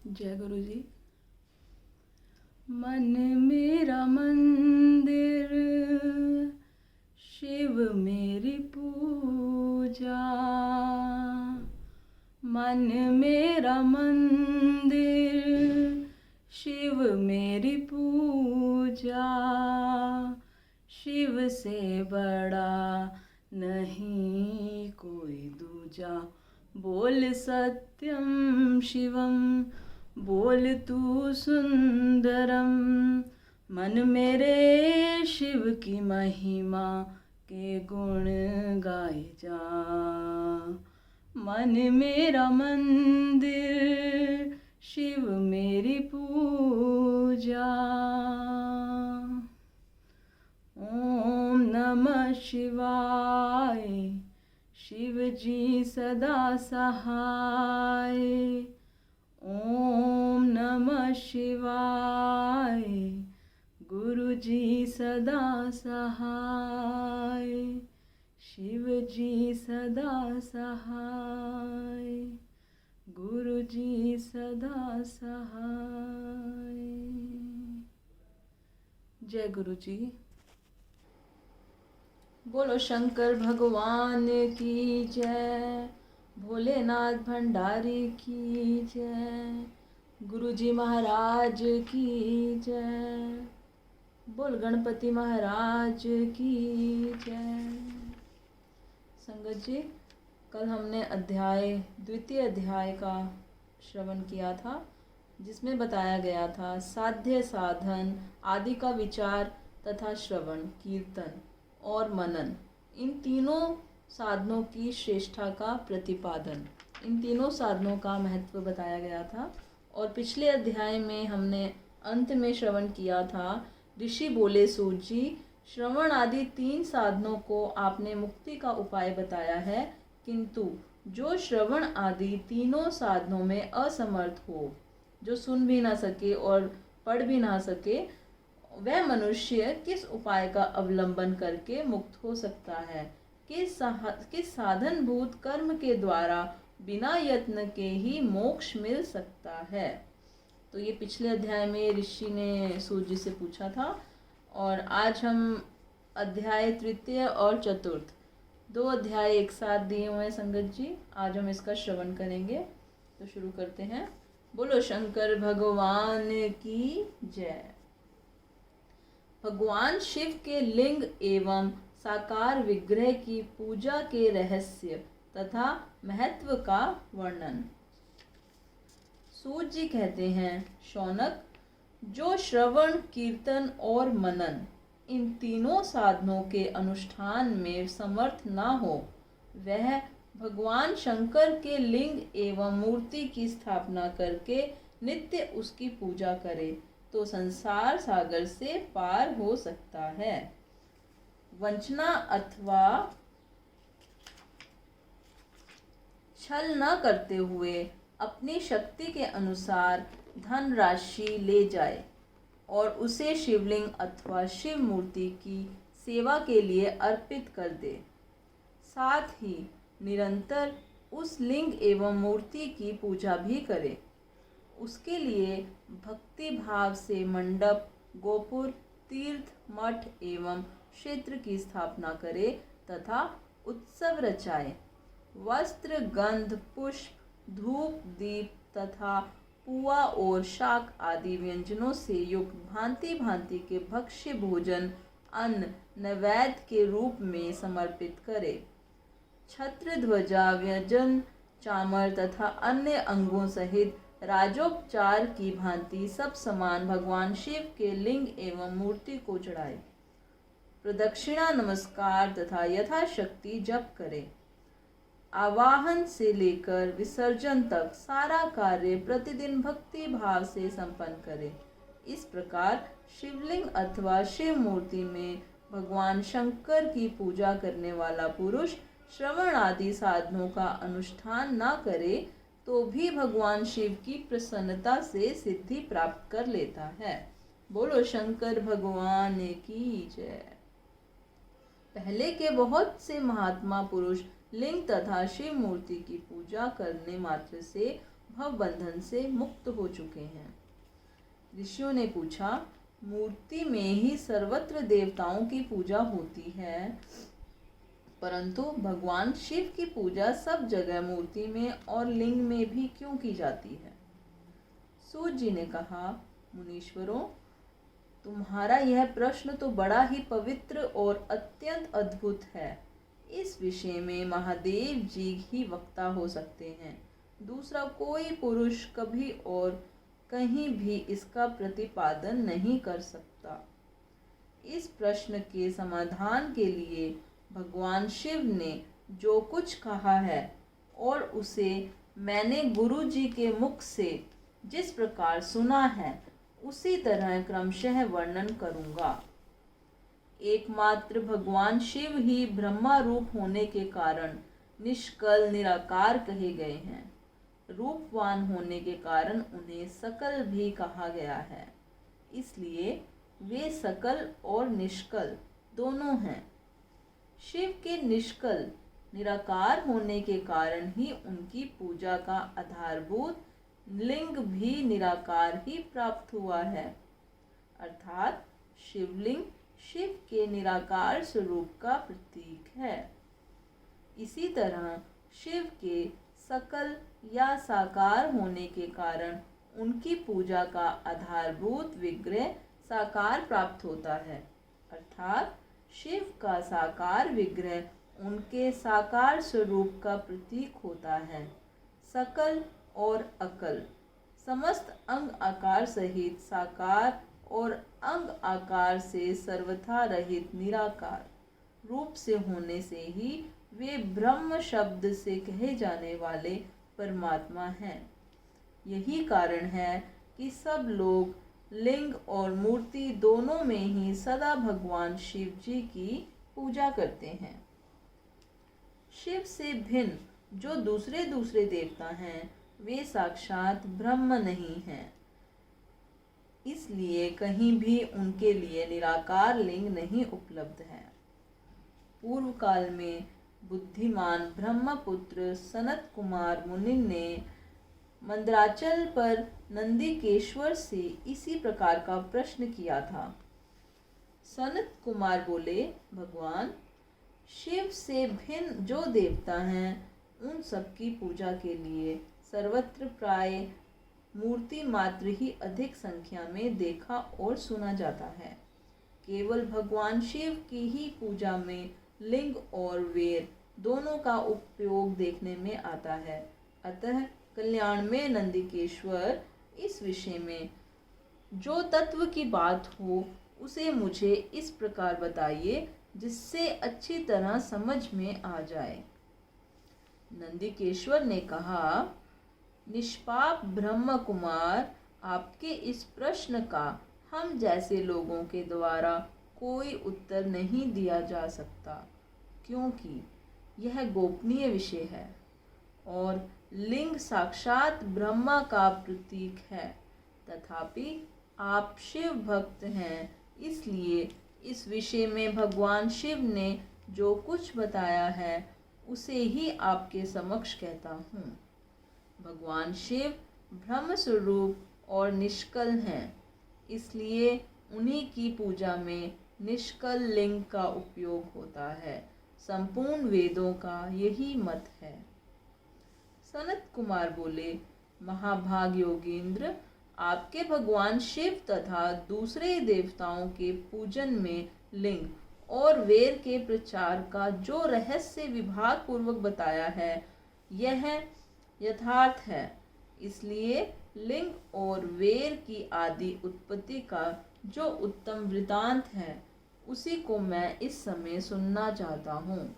जय गुरु जी। मन मेरा मंदिर, शिव मेरी पूजा। मन मेरा मंदिर, शिव मेरी पूजा। शिव से बड़ा नहीं कोई दूजा। बोल सत्यम शिवम, बोल तू सुंदरम। मन मेरे शिव की महिमा के गुण गाए जा। मन मेरा मंदिर, शिव मेरी पूजा। ओम नमः शिवाय, शिव जी सदा सहाय। ओम नमः शिवाय, गुरु जी सदा सहाय। शिव जी सदा सहाय, गुरु जी सदा सहाय। जय गुरु जी। बोलो शंकर भगवान की जय, भोलेनाथ भंडारी की जय, गुरुजी महाराज की जय, बोल गणपति महाराज की जय। संगत जी, कल हमने द्वितीय अध्याय का श्रवण किया था, जिसमें बताया गया था साध्य साधन आदि का विचार तथा श्रवण, कीर्तन और मनन, इन तीनों साधनों की श्रेष्ठता का प्रतिपादन, इन तीनों साधनों का महत्व बताया गया था। और पिछले अध्याय में हमने अंत में श्रवण किया था, ऋषि बोले सूत जी, श्रवण आदि 3 साधनों को आपने मुक्ति का उपाय बताया है, किंतु जो श्रवण आदि तीनों साधनों में असमर्थ हो, जो सुन भी ना सके और पढ़ भी ना सके, वह मनुष्य किस उपाय का अवलंबन करके मुक्त हो सकता है? किस साधन भूत कर्म के द्वारा बिना यत्न के ही मोक्ष मिल सकता है? तो ये पिछले अध्याय में ऋषि ने सूत जी से पूछा था। और आज हम अध्याय तृतीय और चतुर्थ 2 अध्याय एक साथ दिए हुए हैं संगत जी। आज हम इसका श्रवण करेंगे, तो शुरू करते हैं। बोलो शंकर भगवान की जय। भगवान शिव के लिंग एवं साकार विग्रह की पूजा के रहस्य तथा महत्व का वर्णन। सूत जी कहते हैं, शौनक, जो श्रवण, कीर्तन और मनन इन तीनों साधनों के अनुष्ठान में समर्थ ना हो, वह भगवान शंकर के लिंग एवं मूर्ति की स्थापना करके नित्य उसकी पूजा करे तो संसार सागर से पार हो सकता है। वंचना अथवा छल न करते हुए अपनी शक्ति के अनुसार धन राशि ले जाए और उसे शिवलिंग अथवा शिव मूर्ति की सेवा के लिए अर्पित कर दे। साथ ही निरंतर उस लिंग एवं मूर्ति की पूजा भी करे। उसके लिए भक्ति भाव से मंडप, गोपुर, तीर्थ, मठ एवं क्षेत्र की स्थापना करे तथा उत्सव रचाए। वस्त्र, गंध, पुष्प, धूप, दीप तथा पुआ और शाक आदि व्यंजनों से युक्त भांति भांति के भक्ष्य भोजन अन्न नैवेद्य के रूप में समर्पित करे। छत्र, ध्वजा, व्यंजन, चामर तथा अन्य अंगों सहित राजोपचार की भांति सब समान भगवान शिव के लिंग एवं मूर्ति को चढ़ाए। प्रदक्षिणा, नमस्कार तथा यथाशक्ति जप करे। आवाहन से लेकर विसर्जन तक सारा कार्य प्रतिदिन भक्ति भाव से संपन्न करे। इस प्रकार शिवलिंग अथवा शिव मूर्ति में भगवान शंकर की पूजा करने वाला पुरुष श्रवण आदि साधनों का अनुष्ठान न करे तो भी भगवान शिव की प्रसन्नता से सिद्धि प्राप्त कर लेता है। बोलो शंकर भगवान की जय। पहले के बहुत से महात्मा पुरुष लिंग तथा शिव मूर्ति की पूजा करने मात्र से भव बंधन से मुक्त हो चुके हैं। ऋषियों ने पूछा, मूर्ति में ही सर्वत्र देवताओं की पूजा होती है, परंतु भगवान शिव की पूजा सब जगह मूर्ति में और लिंग में भी क्यों की जाती है? सूत जी ने कहा, मुनीश्वरों, तुम्हारा यह प्रश्न तो बड़ा ही पवित्र और अत्यंत अद्भुत है। इस विषय में महादेव जी ही वक्ता हो सकते हैं। दूसरा कोई पुरुष कभी और कहीं भी इसका प्रतिपादन नहीं कर सकता। इस प्रश्न के समाधान के लिए भगवान शिव ने जो कुछ कहा है और उसे मैंने गुरु जी के मुख से जिस प्रकार सुना है, उसी तरह क्रमशः वर्णन करूंगा। एकमात्र भगवान शिव ही ब्रह्मा रूप होने के कारण निष्कल निराकार कहे गए हैं। रूपवान होने के कारण उन्हें सकल भी कहा गया है। इसलिए वे सकल और निष्कल दोनों हैं। शिव के निष्कल निराकार होने के कारण ही उनकी पूजा का आधारभूत लिंग भी निराकार ही प्राप्त हुआ है, अर्थात शिवलिंग शिव के निराकार स्वरूप का प्रतीक है। इसी तरह शिव के सकल या साकार होने के कारण उनकी पूजा का आधारभूत विग्रह साकार प्राप्त होता है, अर्थात शिव का साकार विग्रह उनके साकार स्वरूप का प्रतीक होता है। सकल और अकल समस्त अंग आकार सहित साकार और अंग आकार से सर्वथा रहित निराकार रूप से होने से ही वे ब्रह्म शब्द से कहे जाने वाले परमात्मा हैं। यही कारण है कि सब लोग लिंग और मूर्ति दोनों में ही सदा भगवान शिव जी की पूजा करते हैं। शिव से भिन्न जो दूसरे दूसरे देवता हैं, वे साक्षात ब्रह्म नहीं हैं। इसलिए कहीं भी उनके लिए निराकार लिंग नहीं उपलब्ध है। पूर्व काल में बुद्धिमान ब्रह्मपुत्र सनत कुमार मुनि ने मंदराचल पर नंदिकेश्वर से इसी प्रकार का प्रश्न किया था। सनत कुमार बोले, भगवान, शिव से भिन्न जो देवता हैं, उन सबकी पूजा के लिए सर्वत्र प्राय मूर्ति मात्र ही अधिक संख्या में देखा और सुना जाता है। केवल भगवान शिव की ही पूजा में लिंग और वेर दोनों का उपयोग देखने में आता है। अतः कल्याण में नंदिकेश्वर इस विषय में जो तत्व की बात हो उसे मुझे इस प्रकार बताइए, जिससे अच्छी तरह समझ में आ जाए। नंदिकेश्वर ने कहा, निष्पाप ब्रह्म कुमार, आपके इस प्रश्न का हम जैसे लोगों के द्वारा कोई उत्तर नहीं दिया जा सकता, क्योंकि यह गोपनीय विषय है और लिंग साक्षात ब्रह्मा का प्रतीक है। तथापि आप शिव भक्त हैं, इसलिए इस विषय में भगवान शिव ने जो कुछ बताया है उसे ही आपके समक्ष कहता हूँ। भगवान शिव ब्रह्म स्वरूप और निष्कल हैं, इसलिए उन्हीं की पूजा में निष्कल लिंग का उपयोग होता है। संपूर्ण वेदों का यही मत है। सनत कुमार बोले, महाभाग योगींद्र, आपके भगवान शिव तथा दूसरे देवताओं के पूजन में लिंग और वेर के प्रचार का जो रहस्य विभाग पूर्वक बताया है, यह यथार्थ है। इसलिए लिंग और वेर की आदि उत्पत्ति का जो उत्तम वृतांत है, उसी को मैं इस समय सुनना चाहता हूँ।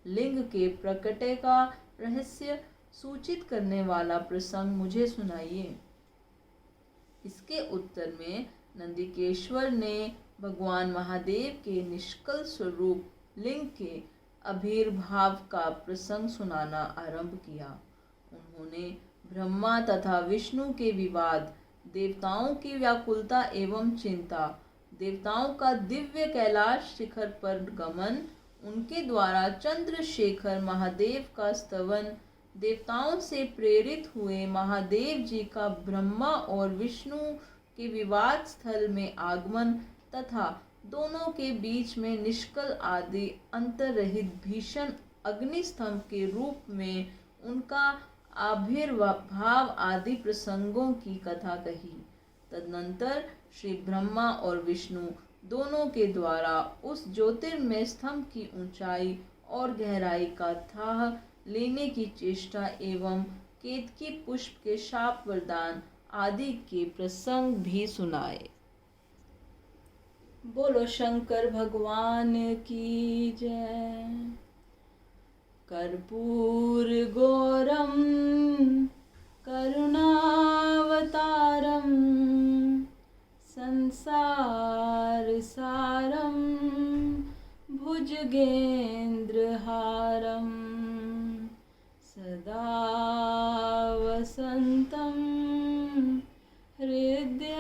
लिंग के प्रकटे का रहस्य सूचित करने वाला प्रसंग मुझे सुनाइए। इसके उत्तर में नंदिकेश्वर ने भगवान महादेव के निष्कल स्वरूप लिंग के आविर्भाव का प्रसंग सुनाना आरंभ किया। उन्होंने ब्रह्मा तथा विष्णु के विवाद, देवताओं की व्याकुलता एवं चिंता, देवताओं का दिव्य कैलाश शिखर पर गमन, उनके द्वारा चंद्रशेखर महादेव का स्तवन, देवताओं से प्रेरित हुए महादेव जी का ब्रह्मा और विष्णु के विवाद स्थल में आगमन तथा दोनों के बीच में निष्कल आदि अंतरहित भीषण अग्निस्तंभ के रूप में उनका आविर्भाव आदि प्रसंगों की कथा कही। तदनंतर श्री ब्रह्मा और विष्णु दोनों के द्वारा उस ज्योतिर्मय स्तंभ की ऊंचाई और गहराई का थाह लेने की चेष्टा एवं केतकी पुष्प के शाप वरदान आदि के प्रसंग भी सुनाए। बोलो शंकर भगवान की जय। कर्पूर गौरम करुणावतारम संसार सारम भुजगेन्द्रहारम सदा वसंतं हृदयारविन्दे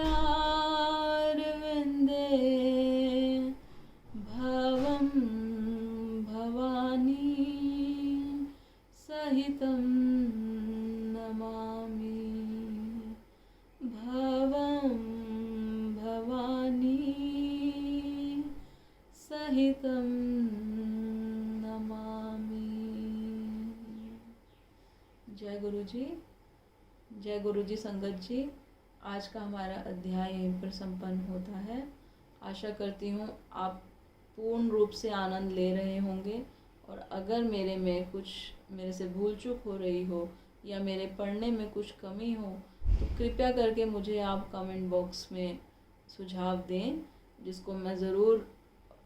भवं भवानी सहितं नमामि। भवं भवानी सहितं नमामि। जय गुरु जी। जय गुरु जी। संगत जी, आज का हमारा अध्याय यहीं पर संपन्न होता है। आशा करती हूँ आप पूर्ण रूप से आनंद ले रहे होंगे, और अगर मेरे से भूल चूक हो रही हो या मेरे पढ़ने में कुछ कमी हो तो कृपया करके मुझे आप कमेंट बॉक्स में सुझाव दें, जिसको मैं ज़रूर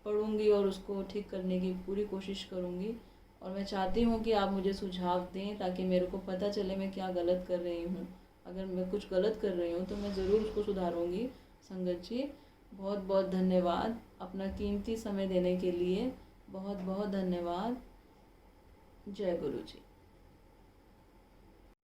पढ़ूंगी और उसको ठीक करने की पूरी कोशिश करूंगी। और मैं चाहती हूँ कि आप मुझे सुझाव दें ताकि मेरे को पता चले मैं क्या गलत कर रही हूँ। अगर मैं कुछ गलत कर रही हूँ तो मैं ज़रूर उसको सुधारूंगी। संगत जी, बहुत बहुत धन्यवाद अपना कीमती समय देने के लिए। बहुत बहुत धन्यवाद। जय गुरु जी।